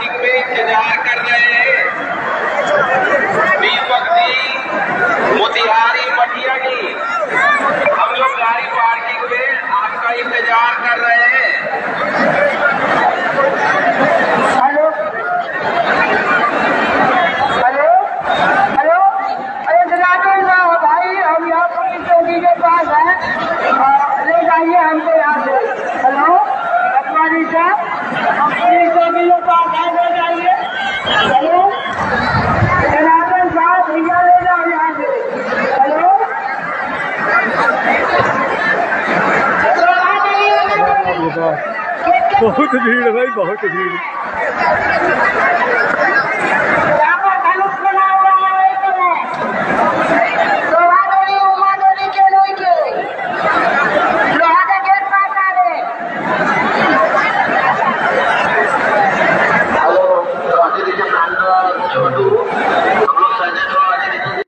Parking में इंतजार कर रहे हैं। दीपक जी, मोतिहारी मटिया जी, हम लोग गाड़ी पार्किंग में आपका इंतजार कर रहे हैं। हेलो हेलो हेलो, अरे जनार्दन साहब भाई, हम यहाँ पुलिस चौकी के पास हैं, ले जाइए हमको यहाँ से। हेलो पटवारी साहब, हम पुलिस चौकी के पास हैं, ले जाइए। हेलो जनार्दन साहब, भैया ले जाओ यहाँ से। हेलो बहुत भीड़ है भाई, बहुत भीड़।